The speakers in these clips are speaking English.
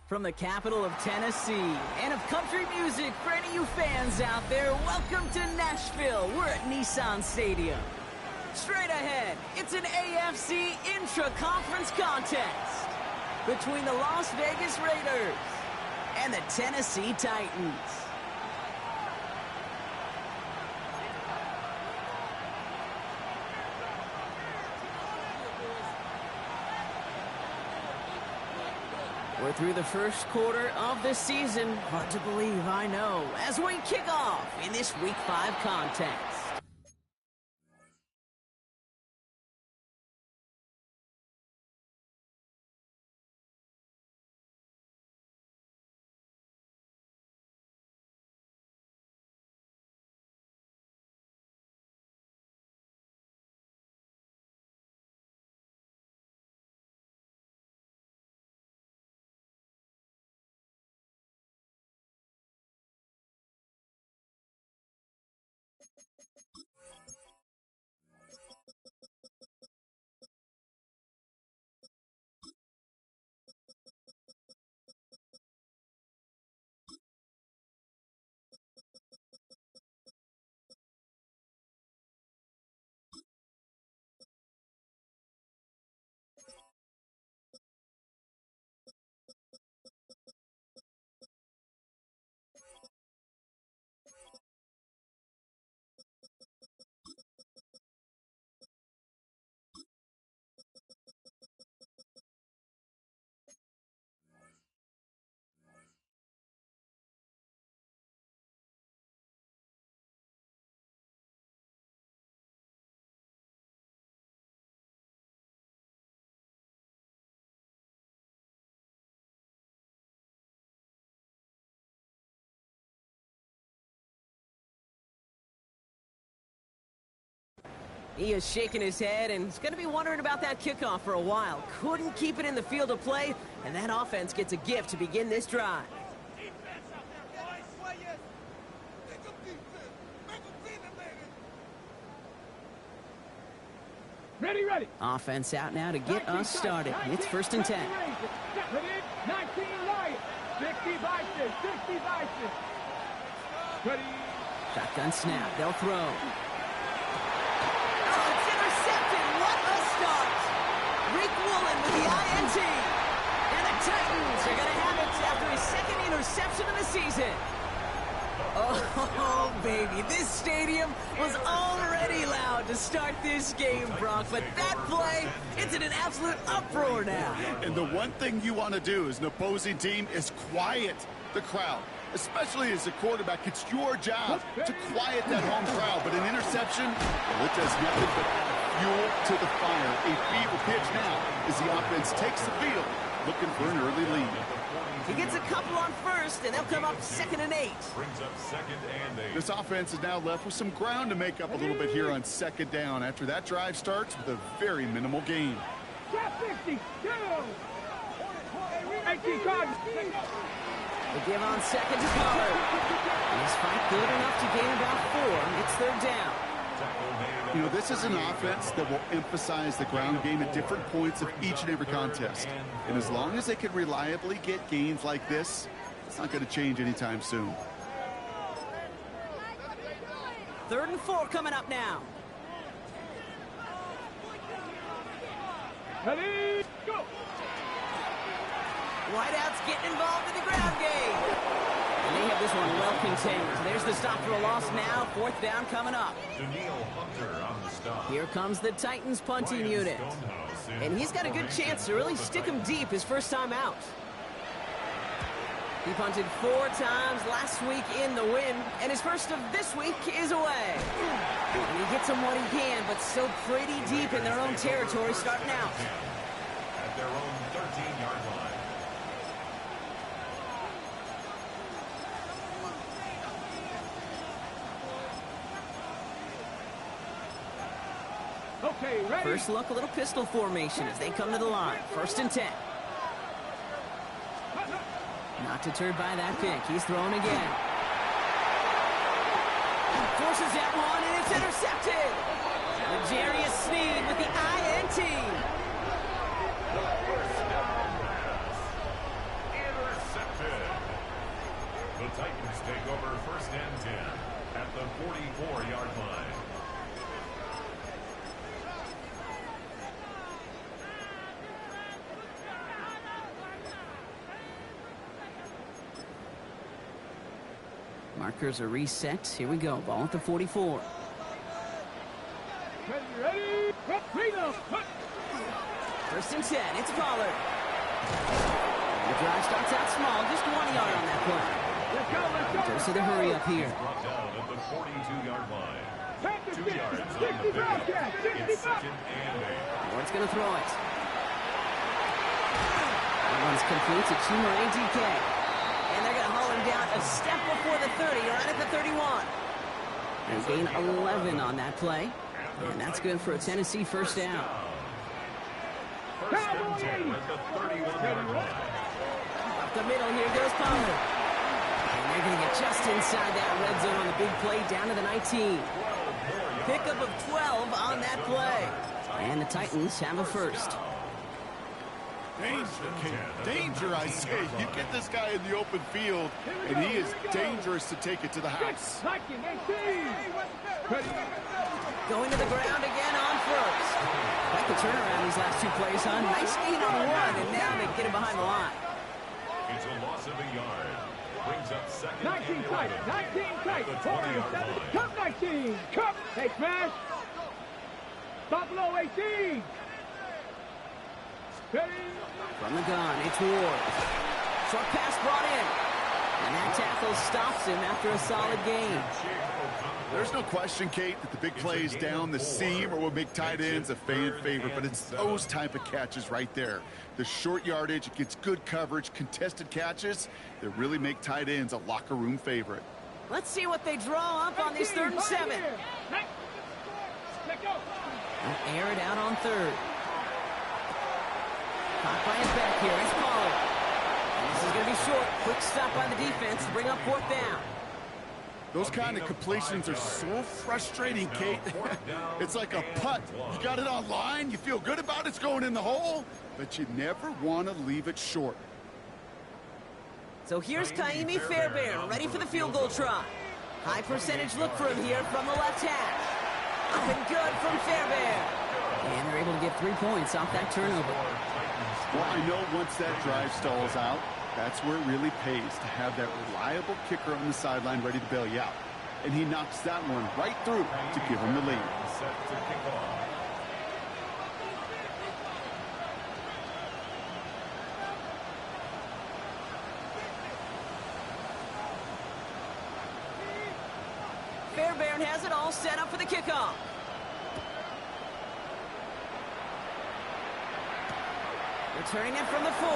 From the capital of Tennessee and of country music, for any of you fans out there, welcome to Nashville. We're at Nissan Stadium. Straight ahead, it's an AFC intra-conference contest between the Las Vegas Raiders and the Tennessee Titans. We're through the first quarter of the season. Hard to believe, I know, as we kick off in this Week 5 contest. He is shaking his head, and he's going to be wondering about that kickoff for a while. Couldn't keep it in the field of play, and that offense gets a gift to begin this drive. Ready, ready. Offense out now to get us started. It's 1st and 10. 19 Lions. 60 Vices. 60 Vices. Ready. Shotgun snap. They'll throw. Oh, it's intercepted. What a start. Rick Woolen with the INT. And the Titans are going to have it after his second interception of the season. Oh, baby, this stadium was already loud to start this game, Brock, but that play, it's in an absolute uproar now. And the one thing you want to do as an opposing team is quiet the crowd, especially as a quarterback. It's your job to quiet that home crowd, but an interception, well, it does nothing but add fuel to the fire. A fever pitch now as the offense takes the field, looking for an early lead. He gets a couple on first, and they'll come up 2nd and 8. Brings up 2nd and 8. This offense is now left with some ground to make up a little bit here on 2nd down after that drive starts with a very minimal gain. 50. 18 cards. They give on 2nd to Pollard. He's fight good enough to gain about 4. It's 3rd down. You know, this is an offense that will emphasize the ground game at different points of each and every contest. And as long as they can reliably get gains like this, it's not going to change anytime soon. 3rd and 4 coming up now. Ready, go. Wideouts getting involved in the ground game. And they have this one well contained. There's the stop for a loss now. 4th down coming up. Here comes the Titans punting unit. And he's got a good chance to really stick him deep his first time out. He punted 4 times last week in the win, and his first of this week is away. And he gets him what he can, but still pretty deep in their own territory starting out. At their own 13-yard line. Okay, ready. First look, a little pistol formation as they come to the line. 1st and 10. Not deterred by that pick. He's throwing again. Forces that one, and it's intercepted. L'Jarius Sneed with the INT. Titans take over first and 10 at the 44-yard line. Markers are reset. Here we go. Ball at the 44. Ready? First and 10. It's Pollard. The drive starts out small. Just 1 yard on that play. Let's go, let's go. Dose of the hurry up here. Brought down at the 42-yard line. Back to 2 50, yards on the 65, pickup. yeah, It's 65. second and 8. Ward's going to throw it. That one's complete to Chuma ADK. And they're going to haul him down a step before the 30, right at the 31. And gain 11 on that play. And that's good for a Tennessee first down. First and 10 at the 31-yard line. Up the middle, here goes Pollard. And they're going to get just inside that red zone on the big play, down to the 19. Pickup of 12 on that play. And the Titans have a first. Danger, Kate. Danger, I say. You get this guy in the open field, and he is dangerous to take it to the house. 19, 18. Ready? Going to the ground again on first. Quite the turnaround these last 2 plays, huh? Nice gain on 1, and now they get him behind the line. It's a loss of a yard. Brings up second 19 and tight, 11. 19 tight. At the 20-yard line. Cup 19. Cup. Hey, smash. Stop low 18. Ready? From the gun, it's Ward. Short pass brought in. And that tackle stops him after a solid gain. There's no question, Kate, that the big plays down the seam are what make tight ends a fan favorite, but it's those type of catches right there. The short yardage, it gets good coverage, contested catches that really make tight ends a locker room favorite. Let's see what they draw up on this 3rd and 7. Let go. They'll air it out on 3rd. Caught by his back here. It's Pollard. And this is going to be short. Quick stop by the defense to bring up 4th down. Those kind of completions are so frustrating, Kate. It's like a putt. You got it on line, you feel good about it's going in the hole, but you never want to leave it short. So here's Kaimi Fairbairn, ready for the field goal try. High percentage look for him here from the left hash. Up and good from Fairbairn. And they're able to get 3 points off that turnover. Well, I know once that drive stalls out, that's where it really pays to have that reliable kicker on the sideline ready to bail you out. And he knocks that one right through to give him the lead. Set to kick off. Fairbairn has it all set up for the kickoff. Returning it from the 4.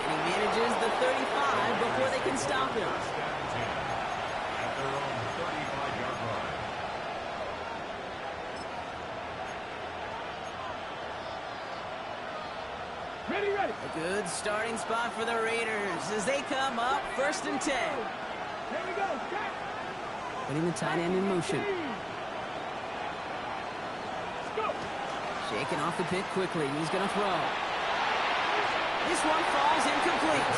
And he manages the 35 before they can stop him. At their own 35-yard line. Ready, ready. A good starting spot for the Raiders as they come up 1st and 10. Here we go. Set. Putting the tight end in motion. Go. Shaking off the pick quickly. He's going to throw. This one falls incomplete.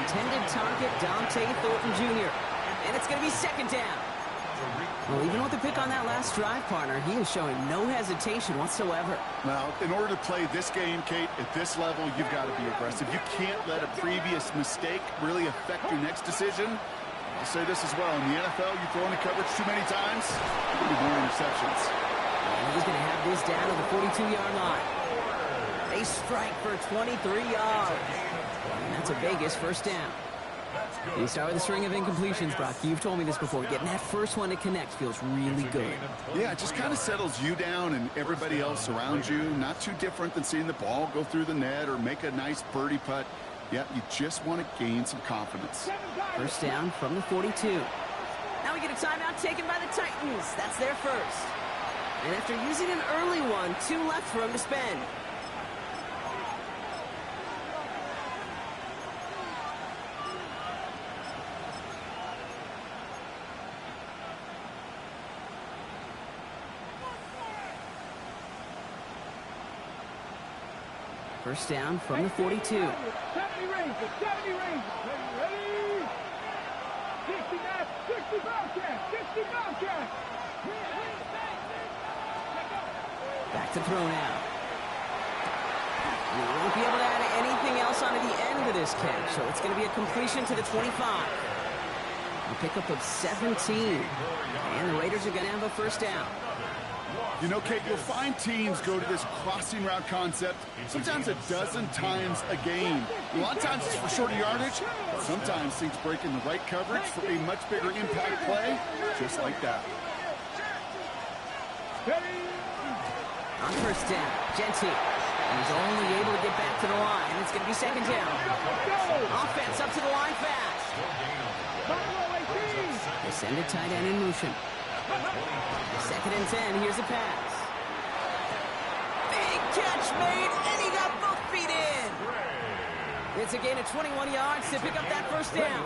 Intended target, Dante Thornton Jr. And it's going to be 2nd down. Well, even with the pick on that last drive, partner, he is showing no hesitation whatsoever. Now, in order to play this game, Kate, at this level, you've got to be aggressive. You can't let a previous mistake really affect your next decision. I'll say this as well. In the NFL, you throw into coverage too many times, you'll be more interceptions. And he's going to have this down to the 42-yard line. They strike for 23 yards. And that's a Vegas first down. You start with a string of incompletions, Brock. You've told me this before. Getting that first one to connect feels really good. Yeah, it just kind of settles you down and everybody else around you. Not too different than seeing the ball go through the net or make a nice birdie putt. Yeah, you just want to gain some confidence. First down from the 42. Now we get a timeout taken by the Titans. That's their first. And after using an early one, 2 left for him to spend. First down from the 42. 70 range, 70 range. Ready? 60 back, 60 Bobcat, 60 Bobcat. Back to throw now. We won't be able to add anything else onto the end of this catch, so it's going to be a completion to the 25. A pickup of 17. And the Raiders are going to have a first down. You know, Kate, you'll find teams go to this crossing route concept sometimes a dozen times a game. A lot of times it's for shorter yardage, but sometimes things break in the right coverage for a much bigger impact play, just like that. On first down, Genty. He's only able to get back to the line. It's going to be second down. Offense up to the line fast. They send a tight end in motion. Second and 10, here's a pass. Big catch made, and he got both feet in. It's a gain of 21 yards to pick up that first down.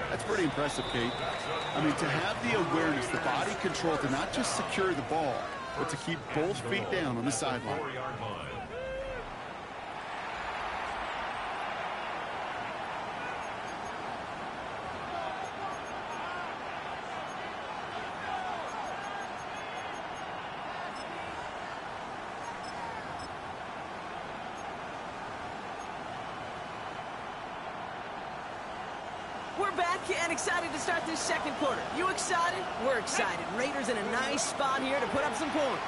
That's pretty impressive, Kate. I mean, to have the awareness, the body control to not just secure the ball, but to keep both feet down on the sideline. We're back and excited to start this second quarter. You excited? We're excited. Raiders in a nice spot here to put up some points.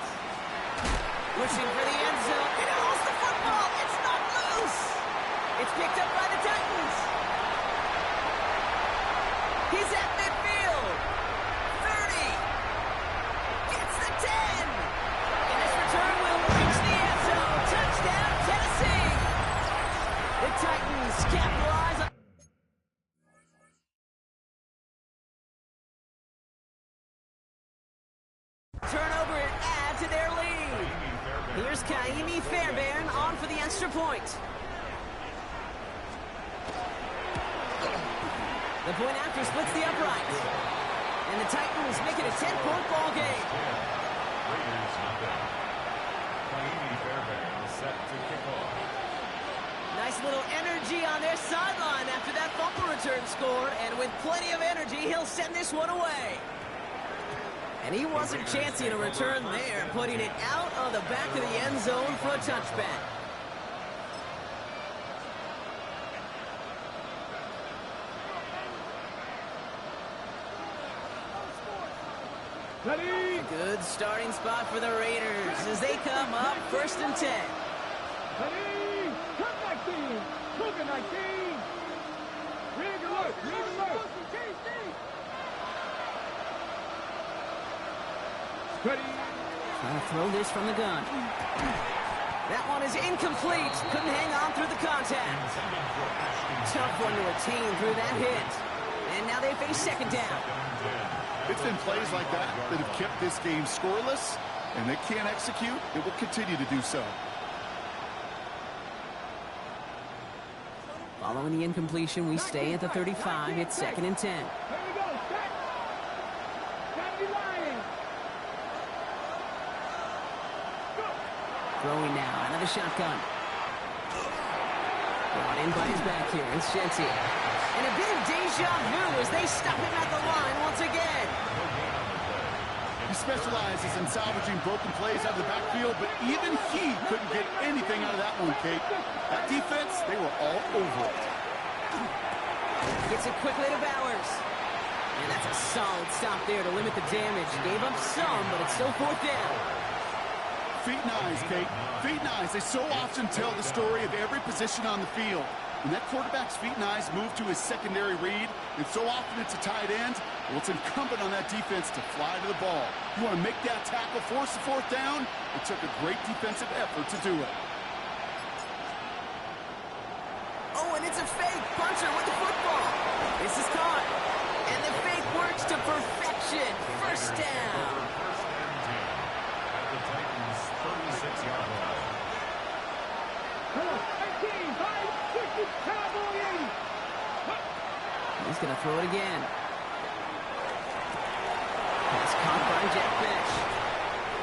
Pushing for the end zone. It holds the football. It's not loose. It's picked up by the Titans. He's at midfield. 30. Gets the 10. And this return will reach the end zone. Touchdown, Tennessee. The Titans capitalize on turnover and add to their lead. Here's Kaimi Fairbairn on for the extra point. The point after splits the upright. And the Titans make it a 10-point ball game. Raiders nothing. Kaimi Fairbairn set to kick off. Nice little energy on their sideline after that fumble return scored. And with plenty of energy, he'll send this one away. And he wasn't chancing a return there, putting it out of the back of the end zone for a touchback. Ready? Good starting spot for the Raiders as they come up first and 10. Ready? Come 19. Look at 19. Rig alert. Rig alert. Ready? Trying to throw this from the gun. That one is incomplete. Couldn't hang on through the contact. Tough one to attain through that hit. And now they face second down. It's been plays like that that have kept this game scoreless, and they can't execute. It will continue to do so. Following the incompletion, we stay at the 35. It's second and 10. Here we go. Set. Set the line. Throwing now, another shotgun. Brought in by his back here, it's Genty. And a bit of deja vu as they stop him at the line once again. He specializes in salvaging broken plays out of the backfield, but even he couldn't get anything out of that one, Kate. That defense, they were all over it. Gets it quickly to Bowers. And that's a solid stop there to limit the damage. Gave up some, but it's still fourth down. Feet and eyes, Kate. Feet and eyes. They so often tell the story of every position on the field. When that quarterback's feet and eyes move to his secondary read, and so often it's a tight end, well, it's incumbent on that defense to fly to the ball. You want to make that tackle, force the fourth down? It took a great defensive effort to do it. Oh, and it's a fake puncher with the football. This is caught. And the fake works to perfection. First down. At the Titans' 36-yard line. Come on. 19. 5, 60. Cowboy 80. He's going to throw it again. Pass caught by Jack Fish.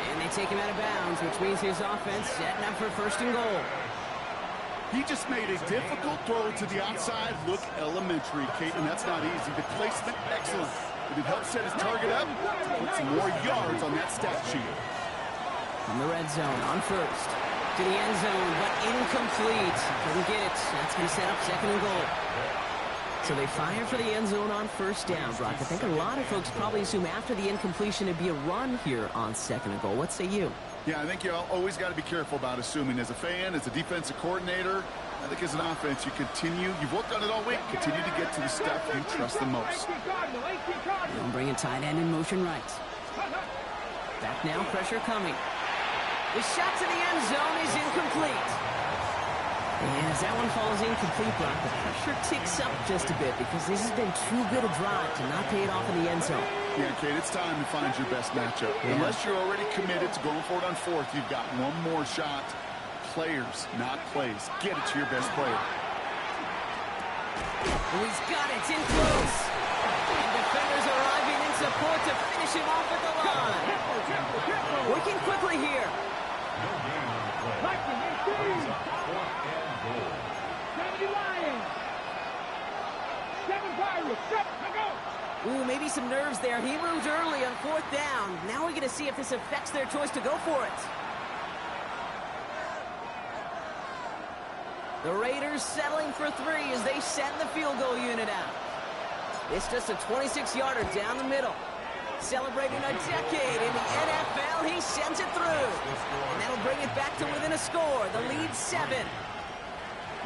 And they take him out of bounds, which means his offense setting up for first and goal. He just made a difficult throw to the outside look elementary, Kate, and that's not easy. The placement, excellent. But it helped set his target up to put some more yards on that stat sheet. From the red zone on first. To the end zone, but incomplete. Couldn't get it. That's going to set up second and goal. So they fire for the end zone on first down, Brock. I think a lot of folks probably assume after the incompletion it'd be a run here on second and goal. What say you? Yeah, I think you always got to be careful about assuming. As a fan, as a defensive coordinator, I think as an offense, you've worked on it all week, continue to get to the stuff you trust the most. They'll bring a tight end in motion right. Back now, pressure coming. The shot to the end zone is incomplete. And as that one falls incomplete, Brock, the pressure ticks up just a bit because this has been too good a drive to not pay it off in the end zone. Yeah, Kate, it's time to find your best matchup. Yeah. Unless you're already committed to going for it on fourth, you've got one more shot. Players, not plays. Get it to your best player. Oh, he's got it. It's in close. And defenders arriving in support to finish him off at the line. Working quickly here. No gain on the play. Brings up 4th and goal. 70 Lions. 7 Pirates. Go. Ooh, maybe some nerves there. He moved early on 4th down. Now we're going to see if this affects their choice to go for it. The Raiders settling for 3 as they send the field goal unit out. It's just a 26-yarder down the middle. Celebrating a decade in the NFL, he sends it through. And that'll bring it back to within a score. The lead 7.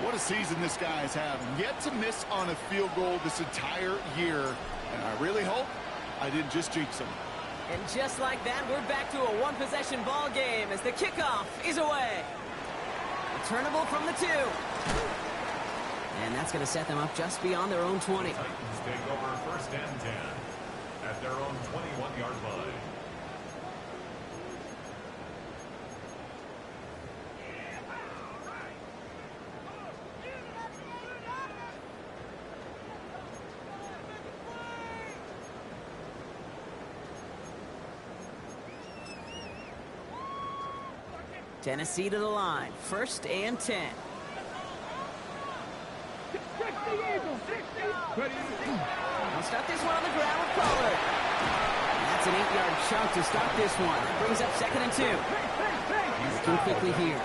What a season this guy is having. Yet to miss on a field goal this entire year. And I really hope I didn't just jinx him. And just like that, we're back to a one-possession ball game as the kickoff is away. Returnable from the 2. And that's going to set them up just beyond their own 20. Titans take over 1st and 10 at their own 21-yard line. Tennessee to the line. 1st and 10. 60 Eagles. 60. They'll start this one on the ground with Pollard. That's an 8-yard chunk to start this one. That brings up 2nd and 2. Looking quickly here.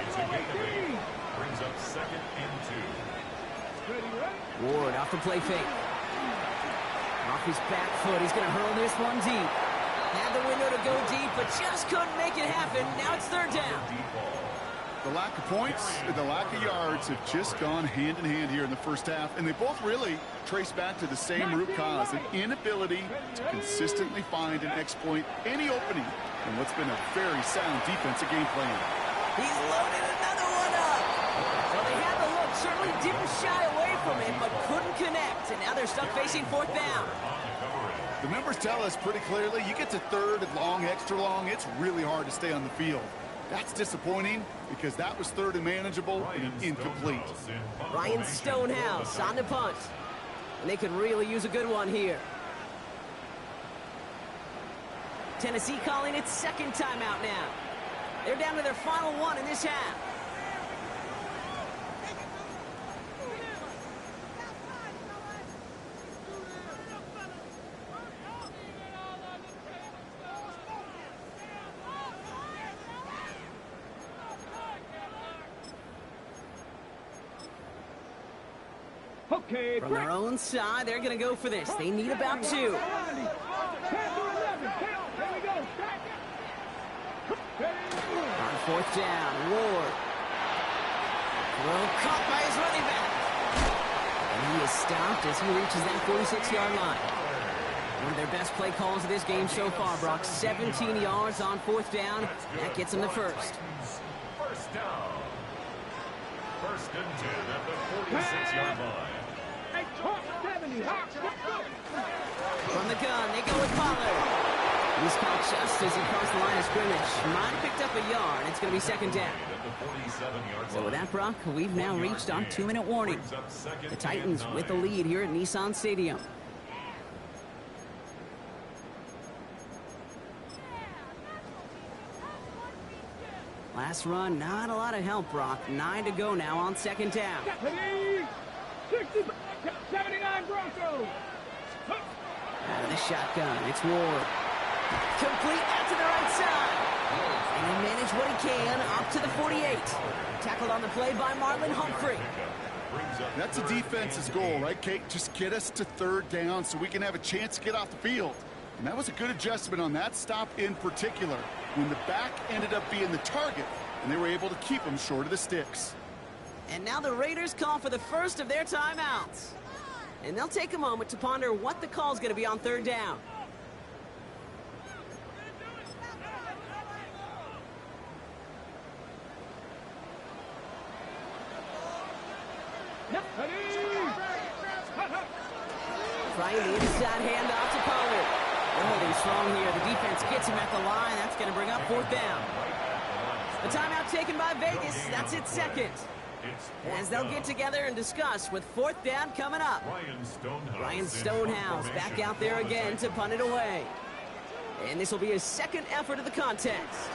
It's a gain of 8. Brings up 2nd and 2. Ward off the play fake. Off his back foot. He's going to hurl this one deep. Had the window to go deep, but just couldn't make it happen. Now it's 3rd down. The lack of points and the lack of yards have just gone hand in hand here in the first half, and they both really trace back to the same root cause, an inability to consistently find and exploit any opening in what's been a very sound defensive game plan. He's loaded another one up. Well, they had the look, certainly didn't shy away from it, but couldn't connect, and now they're stuck facing 4th down. The numbers tell us pretty clearly, you get to 3rd and long, extra long, it's really hard to stay on the field. That's disappointing because that was 3rd and manageable and incomplete. Ryan Stonehouse on the punt. And they could really use a good one here. Tennessee calling its 2nd timeout now. They're down to their final one in this half. Okay, From their own side, they're going to go for this. They need about 2. Here we go. On 4th down, Ward. Throw caught by his running back. And he is stopped as he reaches that 46-yard line. One of their best play calls of this game so far, Brock. 17 yards on 4th down. That gets them the 1st. 1st down. 1st and 10 at the 46-yard line. From the gun, they go with Pollard. He's caught just as he crossed the line of scrimmage. Might have picked up a yard. It's going to be 2nd down. So with that, Brock, we've now reached our 2-minute warning. The Titans with the lead here at Nissan Stadium. Last run, not a lot of help, Brock. 9 to go now on second down. 79 Broncos. Out of the shotgun, it's Ward. Complete out to the right side. And he managed what he can up to the 48. Tackled on the play by Marlon Humphrey. That's a defense's goal, right, Kate? Just get us to third down so we can have a chance to get off the field. And that was a good adjustment on that stop in particular, when the back ended up being the target, and they were able to keep him short of the sticks. And now the Raiders call for the first of their timeouts. And they'll take a moment to ponder what the call is going to be on third down. Trying the inside handoff to Pollard. They're holding strong here. The defense gets him at the line. That's going to bring up fourth down. The timeout taken by Vegas. That's its second. As they'll get together and discuss with fourth down coming up. Ryan Stonehouse back out there again to punt it away. And this will be his second effort of the contest.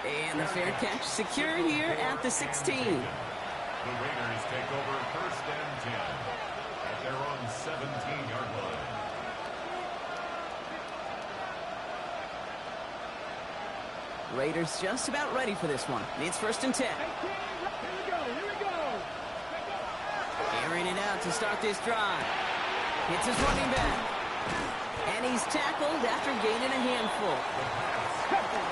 And the fair catch secure here at the 16. The Raiders take over first and 10 at their own 17-yard line. Raiders just about ready for this one. It's first and 10. Here we go. Airing it out to start this drive. Hits his running back. And he's tackled after gaining a handful.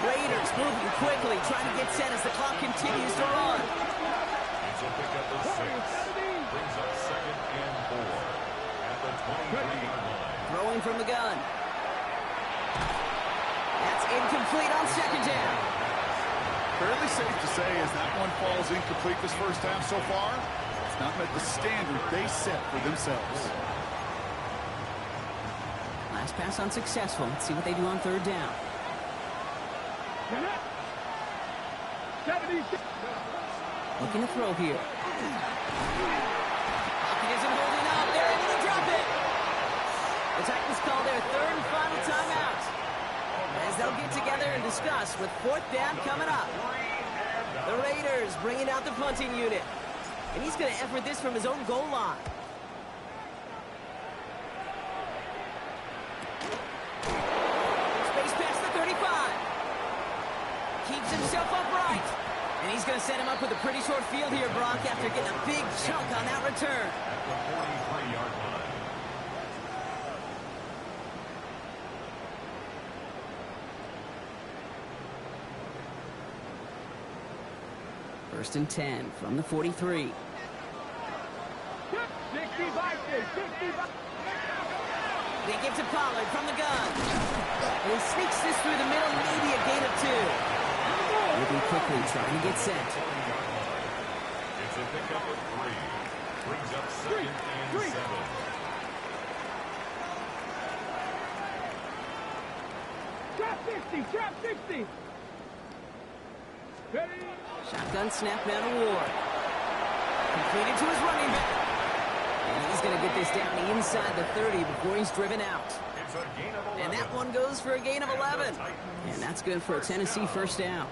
Raiders moving quickly, trying to get set as the clock continues to run. It's a pickup of 6. Brings up second and 4 at the 23-yard line. Throwing from the gun. That's incomplete on second down. Fairly safe to say as that one falls incomplete this first half so far, it's not met the standard they set for themselves. Last pass unsuccessful. Let's see what they do on third down. 76. Looking to throw here. Pocket isn't holding up. They're able to drop it. The Titans call their third and final timeout, as they'll get together and discuss with fourth down coming up. The Raiders bringing out the punting unit. And he's going to effort this from his own goal line. Space past the 35. Keeps himself upright. And he's going to set him up with a pretty short field here, Brock, after getting a big chunk on that return. At the 43-yard line. First and 10 from the 43. 60 Vikings. 60 Vikings. They give to Pollard from the gun. And he sneaks this through the middle, maybe a gain of 2. Moving quickly, trying to get set. It's a pickup of 3. Brings up second and 7. Trap 60. Ready? Shotgun snap now to Ward. Completed to his running back. And he's going to get this down inside the 30 before he's driven out. It's a gain of 11. And that one goes for a gain of 11. And that's good for a Tennessee first down.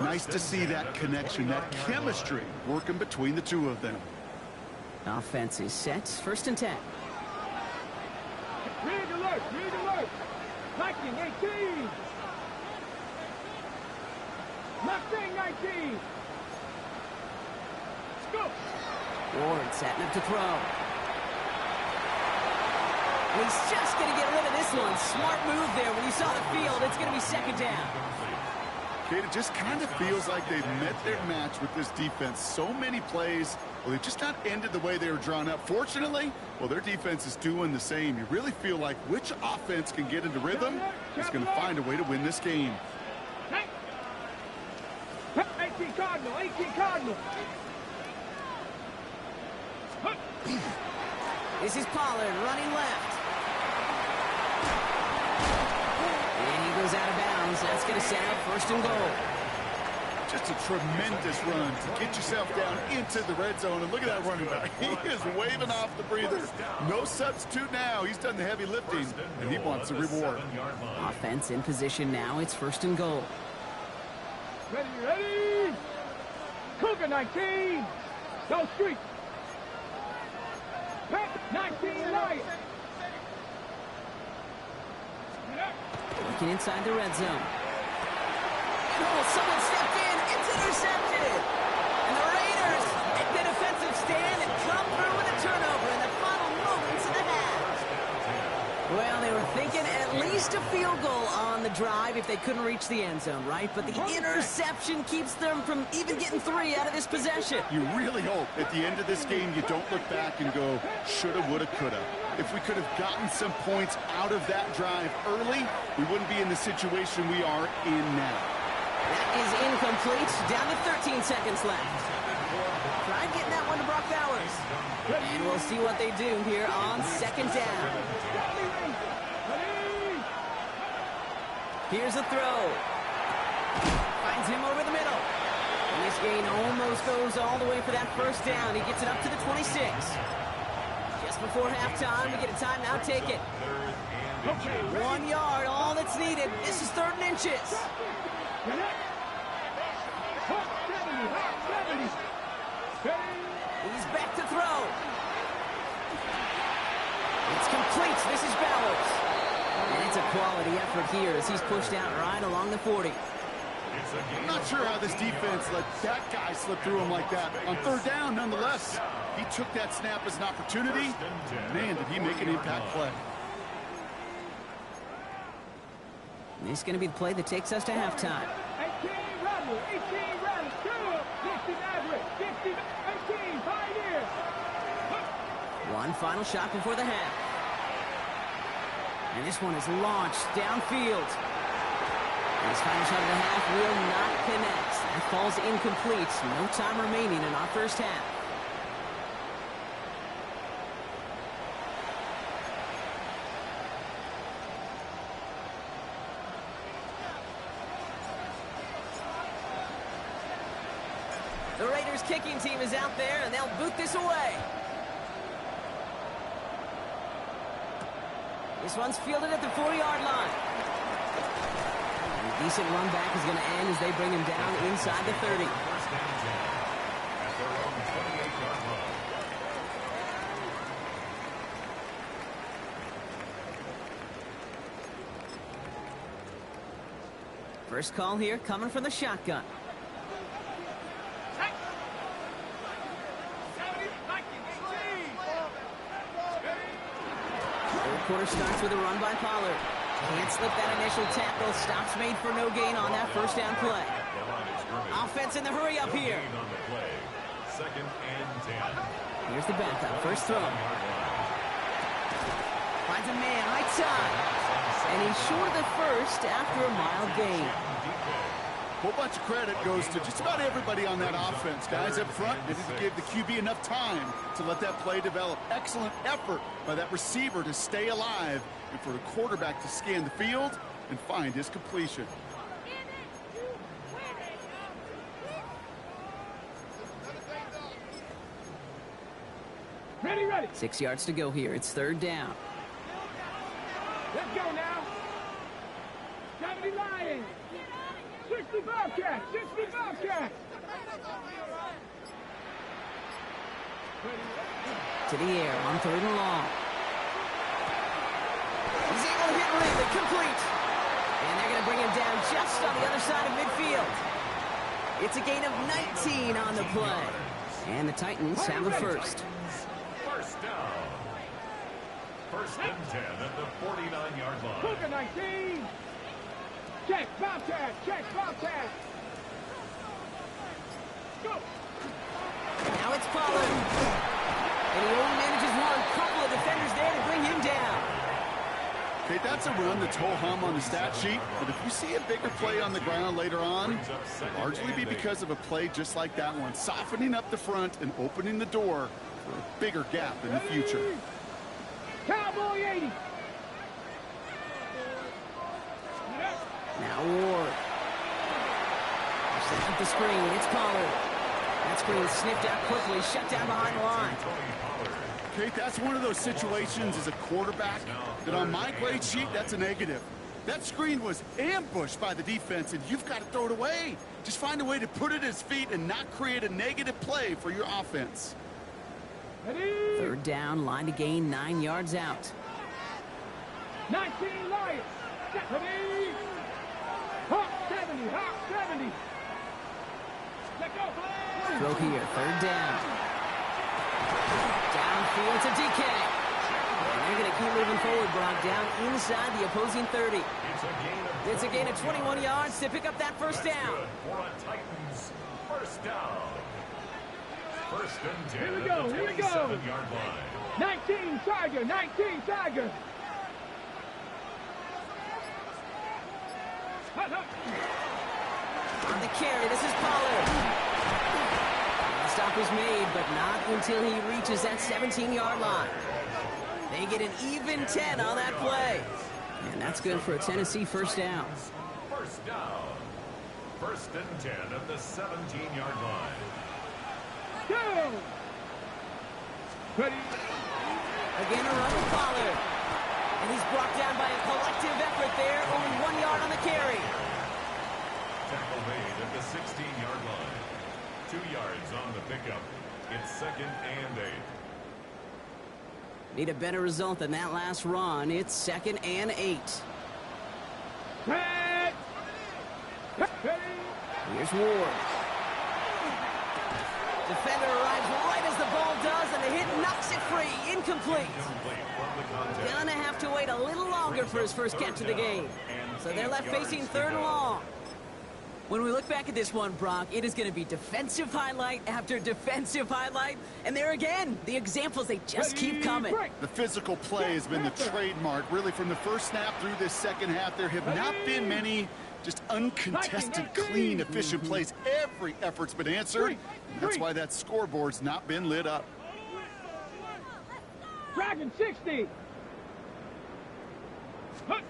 Nice to see that connection, that chemistry working between the two of them. Offense is set. First and 10. Rig alert. Viking 18. Mustang 19. Let's go. Ward setting up to throw. And he's just going to get rid of this one. Smart move there. When you saw the field, it's going to be second down. Kate, it just kind of feels like they've met their match with this defense. So many plays, well, they've just not ended the way they were drawn up. Fortunately, well, their defense is doing the same. You really feel like which offense can get into rhythm is going to find a way to win this game. 18 Cardinal. This is Pollard running left. And he goes out of bounds. That's going to set up first and goal. Just a tremendous run to get yourself down into the red zone. And look at that running back. He is waving off the breather. No substitute now. He's done the heavy lifting, and he wants a reward. Offense in position now. It's 1st and goal. Ready, ready! Cougar 19! Go street! Pack 19 Lions! Looking inside the red zone. Oh, someone stepped in. It's intercepted. And the Raiders make the defensive stand and come through with a turnover in the final moments of the half. Well, they were thinking at least a field goal on the drive if they couldn't reach the end zone, right? But the interception keeps them from even getting 3 out of this possession. You really hope at the end of this game you don't look back and go, shoulda, woulda, coulda. If we could have gotten some points out of that drive early, we wouldn't be in the situation we are in now. That is incomplete. Down to 13 seconds left. Tried getting that one to Brock Bowers. And we'll see what they do here on 2nd down. Here's a throw. Finds him over the middle. And this gain almost goes all the way for that 1st down. He gets it up to the 26. Just before halftime, we get a timeout. Take it. 1 yard, all that's needed. This is 3rd and inches. He's back to throw. It's complete. This is Bowers. And it's a quality effort here as he's pushed out right along the 40. I'm not sure how this defense let that guy slip through him like that. On 3rd down, nonetheless, he took that snap as an opportunity. Man, did he make an impact play. This is going to be the play that takes us to halftime. 18 Rebel, 18 Rebel, 2, 60 Maverick, 60, 18, Pioneer. One final shot before the half. And this one is launched downfield. And this final shot of the half will not connect. That falls incomplete. No time remaining in our 1st half. The Raiders kicking team is out there, and they'll boot this away. This one's fielded at the 4-yard line. A decent run back is going to end as they bring him down inside the 30. First call here coming from the shotgun. Quarter starts with a run by Pollard. Can't slip that initial tackle. Stops made for no gain on that 1st down play. Offense in the hurry up here. 2nd and 10. Here's the backup. First throw. Finds a man right side. And he's short of the 1st after a mild gain. A whole bunch of credit goes to just about everybody on that offense. Guys up front, they didn't give the QB enough time to let that play develop. Excellent effort by that receiver to stay alive and for the quarterback to scan the field and find his completion. Ready, ready. 6 yards to go here. It's 3rd down. Let's go now. 70 Lions. 60 Bobcats. 60 Bobcats. To the air on 3rd and long. He's able to hit Ridley. Complete. And they're going to bring him down just on the other side of midfield. It's a gain of 19 on the play. And the Titans have the 1st. 1st down. 1st and 10 at the 49-yard line. Cougar 19. Check, Bobcat. Check, Bobcat. Go. Now it's Pollard. And he only manages one. Couple of defenders there to bring him down. Okay, that's a run that's ho-hum on the stat sheet, but if you see a bigger play on the ground later on, it'll largely be because of a play just like that one, softening up the front and opening the door for a bigger gap in the future. Cowboy 80. Now Ward. Set up the screen. It's Pollard. That screen sniffed out quickly, shut down behind the line. Kate, that's one of those situations as a quarterback that on my grade sheet, that's a negative. That screen was ambushed by the defense, and you've got to throw it away. Just find a way to put it at his feet and not create a negative play for your offense. Third down, line to gain, 9 yards out. 19 Lions. Ready. Hawk 70. Hawk 70. Let go. Throw here, third down. Downfield to DK. And they're going to keep moving forward, Brock, down inside the opposing 30. It's a gain of 21 yards to pick up that first down. For a Titans first down. First and 10 Here we at go, the here we go. 27-yard line. 19 Tiger. 19 Tiger. On the carry, this is Pollard. The stop was made, but not until he reaches that 17-yard line. They get an even 10 on that play. And that's good for a Tennessee first down. First down. First and 10 at the 17-yard line. Go. Ready. Again, a run with Pollard. And he's brought down by a collective effort there, only 1 yard on the carry. Tackle made at the 16-yard line. 2 yards on the pickup. It's second and 8. Need a better result than that last run. It's second and 8. Set. Ready. Here's Ward. Defender arrives right as the ball does, and the hit knocks it free. Incomplete. Gonna have to wait a little longer for his first catch of the game. So they're left facing third and long. When we look back at this one, Brock, it is going to be defensive highlight after defensive highlight. And there again, the examples, they just keep coming. The physical play has been the trademark. Really, from the first snap through this second half, there have not been many just uncontested, clean, efficient plays. Every effort's been answered. And that's why that scoreboard's not been lit up. Dragon 60. On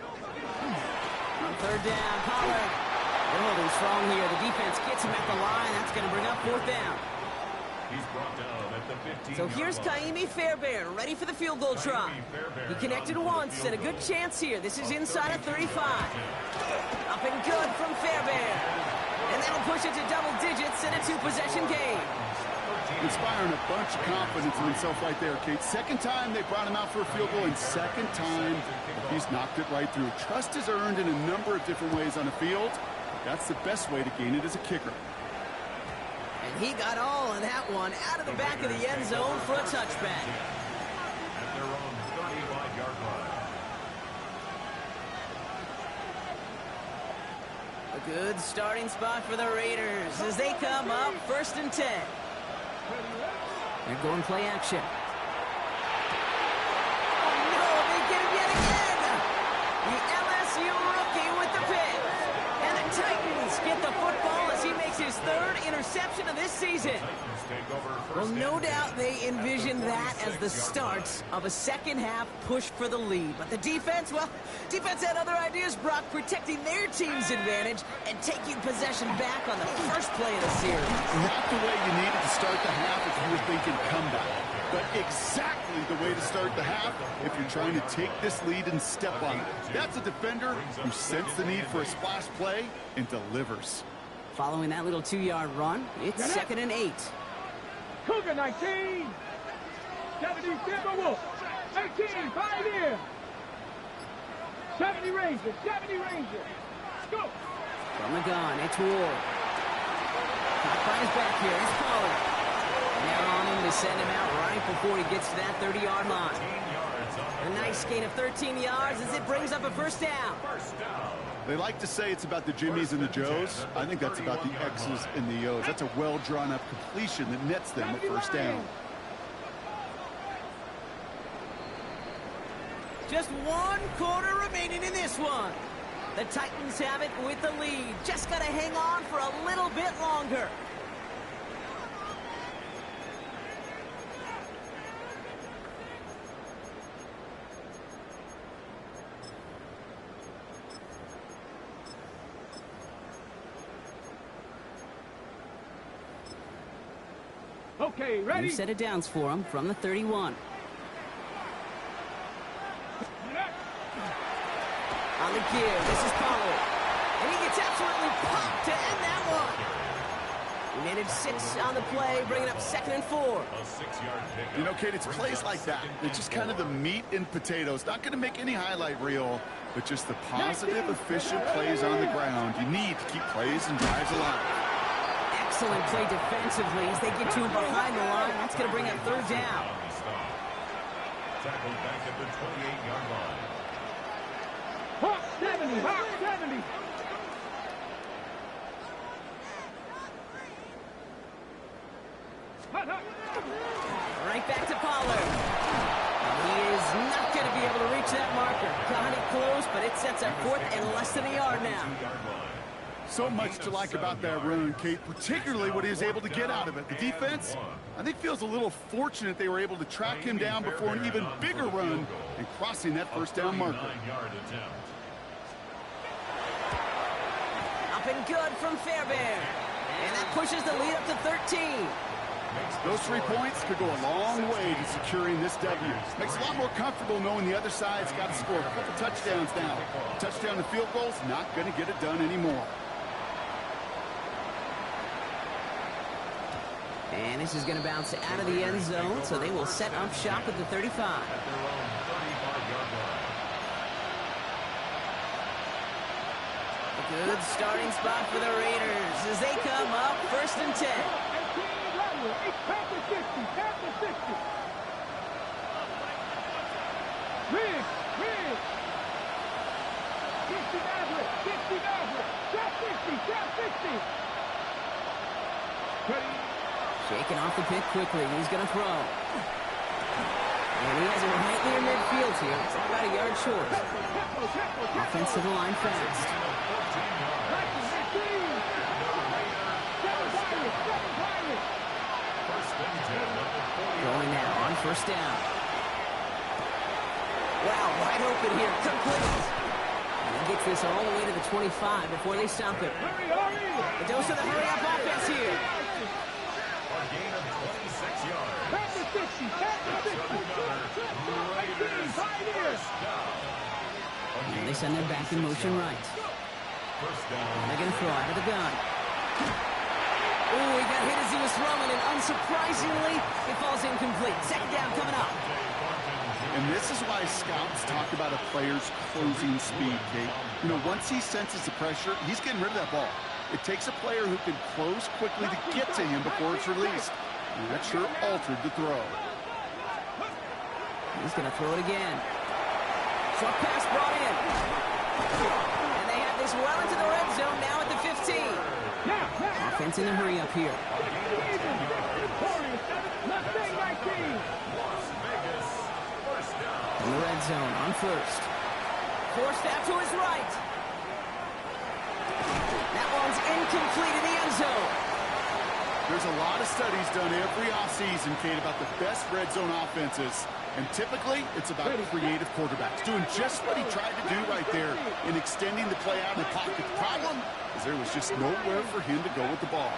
third down, Pollard. They're holding strong here. The defense gets him at the line. That's going to bring up fourth down. He's brought down at the 15. So here's Kaimi Fairbairn, ready for the field goal try. He connected once, and a good chance here. This is inside of 35. Up and good from Fairbairn. And that'll push it to double digits in a 2-possession game. Inspiring a bunch of confidence in himself right there, Kate. Second time they brought him out for a field goal, and second time he's knocked it right through. Trust is earned in a number of different ways on the field. That's the best way to gain it as a kicker. And he got all of that one out of the back of the end zone for a touchback. At their own 35-yard line. A good starting spot for the Raiders as they come up first and 10. They're going play action. Oh no, they get him yet again! The LSU rookie with the pick. And the Titans get the football as he makes his third interception of this season. Well, no doubt they envision that as the start of a second-half push for the lead. But the defense, well, defense had other ideas, Brock, protecting their team's advantage and taking possession back on the first play of the series. Not the way you needed to start the half if you were thinking comeback, but exactly the way to start the half if you're trying to take this lead and step on it. That's a defender who sensed the need for a splash play and delivers. Following that little 2-yard run, it's second and 8. Cougar 19. 70 Timberwolves. 18 Pioneer. 70 Rangers. 70 Rangers. Go. From the gun, it's Ward. Caught by his back here, it's Pollard. And they're on him to send him out right before he gets to that 30-yard line. A nice gain of 13 yards as it brings up a first down. They like to say it's about the Jimmies and the Joes. I think that's about the X's and the O's. That's a well-drawn-up completion that nets them a first down. Just 1 quarter remaining in this one. The Titans have it with the lead. Just got to hang on for a little bit longer. Okay, ready? New set of downs for him from the 31. On the give, this is Pollard. And he gets absolutely popped to end that one. He made it 6 on the play, bringing up 2nd and 4. A 6-yard pickup. You know, Kate, it's plays like that. It's just kind of the meat and potatoes. Not going to make any highlight reel, but just the positive, efficient plays on the ground. You need to keep plays and drives alive. Excellent play defensively as they get to him behind the line. That's going to bring up 3rd down. Tackled back at the 28-yard line. Hawk 70, Hawk 70. Right back to Pollard. He is not going to be able to reach that marker. Got it close, but it sets up 4th and less than a yard now. So much to like about that run, Kate, particularly what he was able to get out of it. The defense, I think, feels a little fortunate they were able to track him down before an even bigger run and crossing that 1st down marker. Up and good from Fairbairn. And that pushes the lead up to 13. Those 3 points could go a long way to securing this W. Makes it a lot more comfortable knowing the other side's got to score a couple touchdowns now. Touchdown and field goals, not going to get it done anymore. And this is going to bounce out of the end zone, so they will set up shop at the 35. Good starting spot for the Raiders as they come up 1st and 10. Past the 60, past the 60. Riggs. 60 Maverick, 60 Maverick. Shot 60. Ready? Shaking off the pick quickly. He's going to throw. And he has it right near midfield here. It's about a yard short. Offensive line fast. Going now on 1st down. Wow, wide open here. Complete. And he gets this all the way to the 25 before they stop him. The dose of the hurry-up offense here. A gain of 26 yards. Past the 60, past the 60. And they send their back in motion right. 1st down. They're going to throw out of the gun. Oh, he got hit as he was throwing, and unsurprisingly, it falls incomplete. 2nd down coming up. And this is why scouts talk about a player's closing speed, Kate. You know, once he senses the pressure, he's getting rid of that ball. It takes a player who can close quickly to get to him before it's released. And that sure altered the throw. He's going to throw it again. Short pass brought in. And they have this well into the red zone now at the 15. Offense in a hurry up here. In the red zone on 1st. Forced out to his right. That one's incomplete in the end zone. There's a lot of studies done every offseason, Kate, about the best red zone offenses. And typically, it's about creative quarterbacks doing just what he tried to do right there in extending the play out in the pocket. The problem is there was just nowhere for him to go with the ball.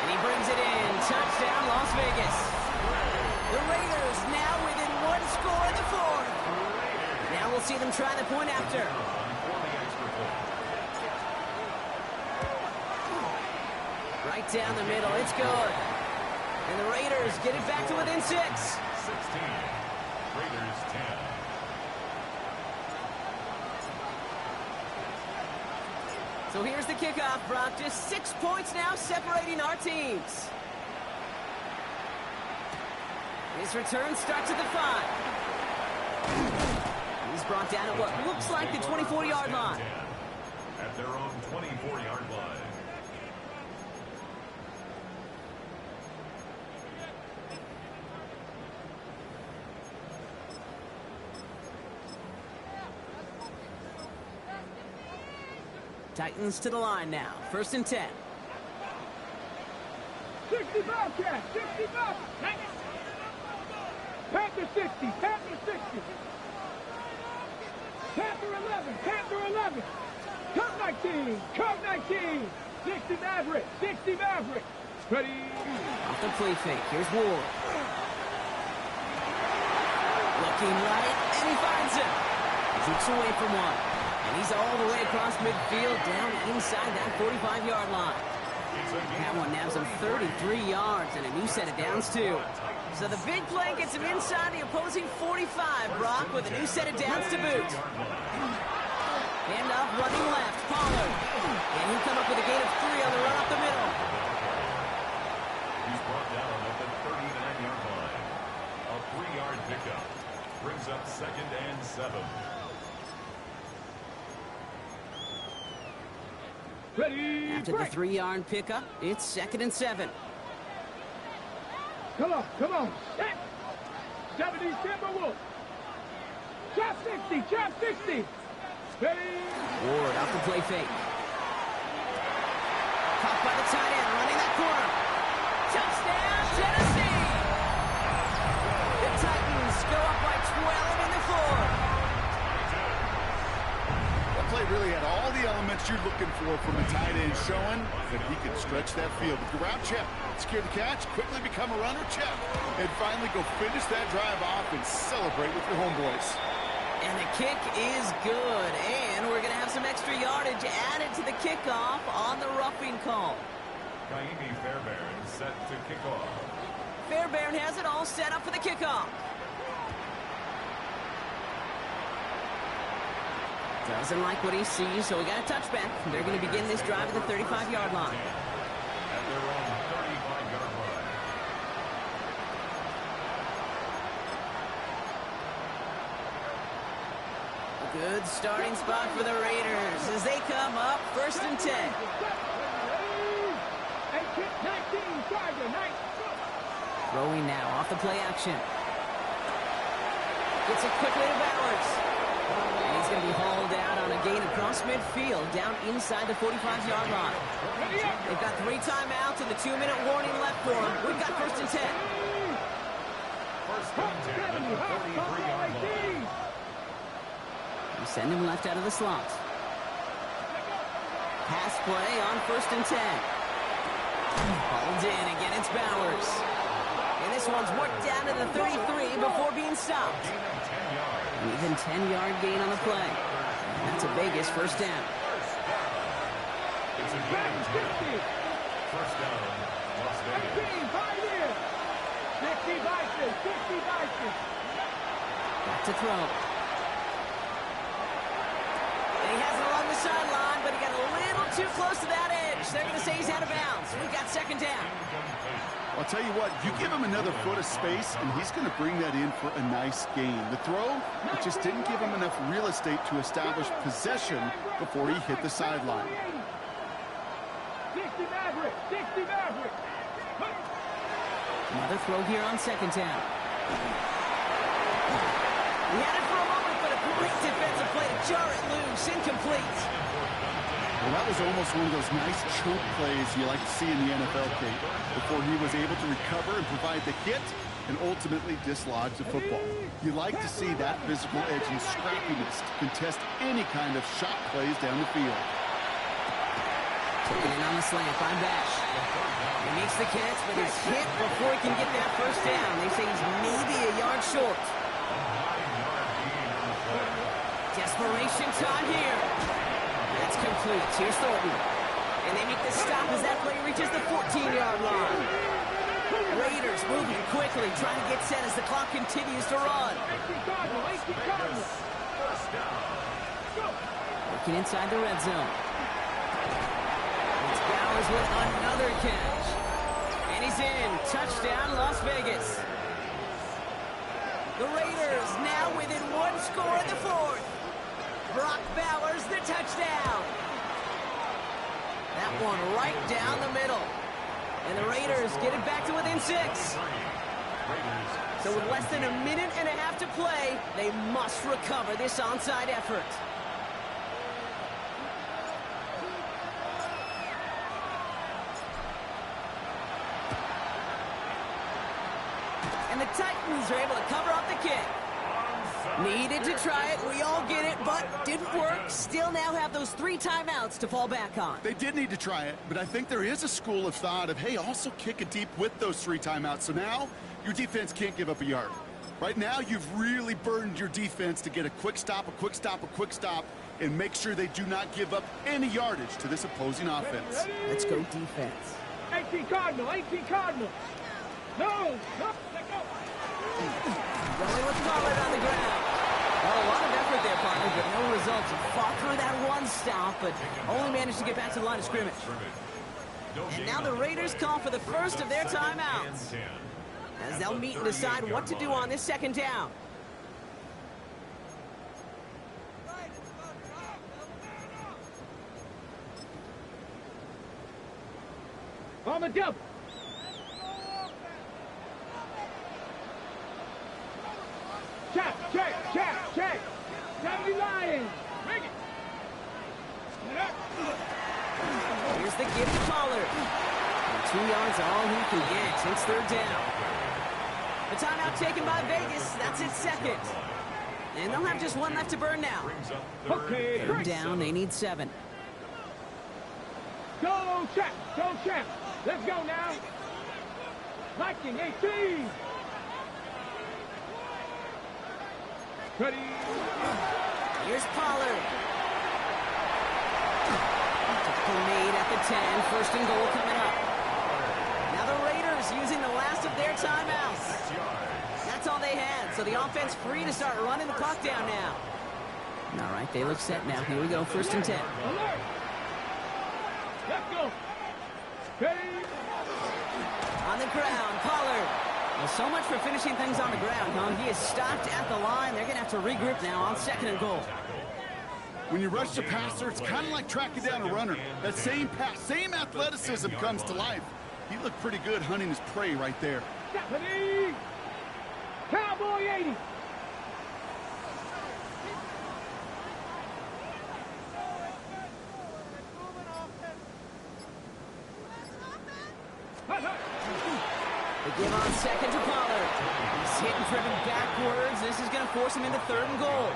And he brings it in. Touchdown, Las Vegas. The Raiders now within 1 score in the 4th. Now we'll see them try the point after. Right down the middle. It's good. And the Raiders get it back to within 6. 16. Raiders 10. So here's the kickoff, Brock. Just 6 points now separating our teams. His return starts at the 5. He's brought down at what looks like the 24-yard line. At their own 24-yard line. Titans to the line now. 1st and 10. 60 Bobcat, 60 Bobcat. Panther 60, Panther 60. Panther 11, Panther 11. Come 19. Come 19. 60 Maverick. 60 Maverick. Ready. Off the play fake. Here's Ward. Looking right, and he finds him. Zooks away from one. And he's all the way across midfield, down inside that 45-yard line. That one nabs him 33 yards and a new set of downs, too. So the big play gets him inside the opposing 45, Brock, with a new set of downs to boot. Hand off, running left, Pollard. And he'll come up with a gain of 3 on the run up the middle. He's brought down at the 39-yard line. A 3-yard pickup brings up 2nd and 7. Ready. After the 3-yard pickup, it's 2nd and 7. Come on, come on. 70 Timberwolves. Shot 60, shot 60. Ready. Ward off the play fake. Caught by the tight end, running that corner. Touchdown, Tennessee! The Titans go up by 12 in the 4th. That play really had all the elements you're looking for from a tight end, showing that he can stretch that field. With the route, check. Secure the catch, quickly become a runner, check. And finally go finish that drive off and celebrate with your homeboys. And the kick is good, and we're going to have some extra yardage added to the kickoff on the roughing call. Kaimi Fairbairn set to kick off. Fairbairn has it all set up for the kickoff. Doesn't like what he sees, so we got a touchback. They're going to begin this drive at the 35-yard line. At their own 35-yard line. Good starting spot for the Raiders as they come up 1st and 10. Throwing now off the play action. Gets it quickly to Bowers. And he's going to be hauled out on a gain across midfield down inside the 45-yard line. They've got 3 timeouts and the 2-minute warning left for them. We've got 1st and 10. 1st and 10 at the 43-yard line. We send him left out of the slot. Pass play on 1st and 10. Hauled in, again it's Bowers. And this one's worked down to the 33 before being stopped. An even 10-yard gain on the play. And that's a Vegas 1st down. It's a gain of 10. 1st down, Las Vegas. Back to throw. He has it along the sideline, but he got a little too close to that edge. They're going to say he's out of bounds. We've got 2nd down. I'll tell you what, you give him another foot of space, and he's going to bring that in for a nice gain. The throw, it just didn't give him enough real estate to establish possession before he hit the sideline. 60 Maverick, 60 Maverick. Another throw here on 2nd down. He had it for a moment, but a great defensive play to jar it loose. Incomplete. Well, that was almost one of those nice choke plays you like to see in the NFL, Kate, before he was able to recover and provide the hit and ultimately dislodge the football. You like to see that physical edge and scrappiness to contest any kind of shot plays down the field. Taking it on the slant by Bash. He makes the catch, but he's hit before he can get that 1st down. They say he's maybe a yard short. Desperation time here. That's complete. Here's Thornton. And they make the stop as that play reaches the 14-yard line. Raiders moving quickly, trying to get set as the clock continues to run. Working inside the red zone. It's Bowers with another catch. And he's in. Touchdown, Las Vegas. The Raiders now within 1 score in the 4th. Brock Bowers, the touchdown. That one right down the middle. And the Raiders get it back to within 6. So with less than a minute and a half to play, they must recover this onside effort. And the Titans are able to cover up the kick. Needed to try it, we all get it, but didn't work. Still now have those 3 timeouts to fall back on. They did need to try it, but I think there is a school of thought of, hey, also kick it deep with those 3 timeouts. So now your defense can't give up a yard. Right now, you've really burdened your defense to get a quick stop, a quick stop, a quick stop, and make sure they do not give up any yardage to this opposing offense. Let's go defense. 18 Cardinal, 18 Cardinal. No, let go. Going with Pollard on the ground. Well, a lot of effort there, partner, but no results. He fought through that one stop, but only managed to get back to the line of scrimmage. And now the Raiders call for the first of their timeouts, as they'll meet and decide what to do on this second down. On the double. Check. 70 Lions. Bring it. Here's the give to Pollard. And 2 yards are all he can get. It's third down. The timeout taken by Vegas. That's its second. And they'll have just 1 left to burn now. Okay. Third down, they need 7. Go check. Let's go now. Viking 18. Ready. Here's Pollard. Made at the 10. First and goal coming up. Now the Raiders using the last of their timeouts. That's all they had. So the offense free to start running the clock down now. All right, they look set now. Here we go. First and 10. Alert. Let's go. Ready. On the ground, Pollard. Well, so much for finishing things on the ground, huh? He is stopped at the line. They're going to have to regroup now on second and goal. When you rush the passer, it's kind of like tracking down a runner. That same pass, same athleticism comes to life. He looked pretty good hunting his prey right there. Stephanie. Cowboy 80. They give on second to Pollard. He's hit and driven backwards. This is going to force him into third and goal.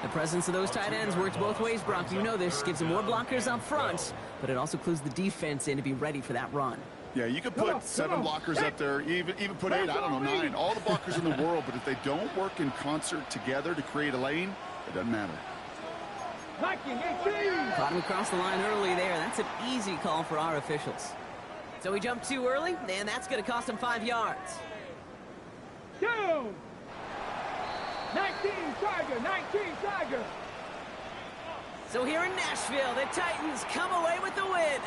The presence of those tight ends works both ways, Brock. You know this. Gives them more blockers up front, but it also clues the defense in to be ready for that run. Yeah, you could put 7 blockers up there, even put 8, I don't know, 9. All the blockers in the world, but if they don't work in concert together to create a lane, it doesn't matter. Viking 18. Caught him across the line early there. That's an easy call for our officials. So he jumped too early, and that's going to cost him 5 yards. Down. 19 Tiger. So here in Nashville, the Titans come away with the win.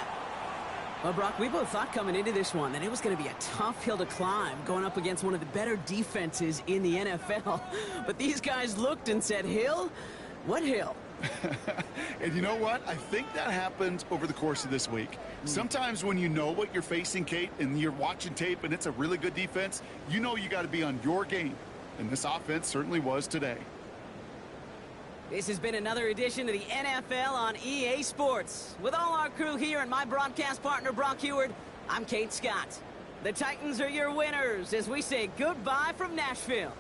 Well, Brock, we both thought coming into this one that it was going to be a tough hill to climb, going up against one of the better defenses in the NFL. But these guys looked and said, Hill? What hill? And you know what? I think that happened over the course of this week. Sometimes when you know what you're facing, Kate, and you're watching tape and it's a really good defense, you know you got to be on your game. And this offense certainly was today. This has been another edition of the NFL on EA Sports. With all our crew here and my broadcast partner, Brock Heward, I'm Kate Scott. The Titans are your winners as we say goodbye from Nashville.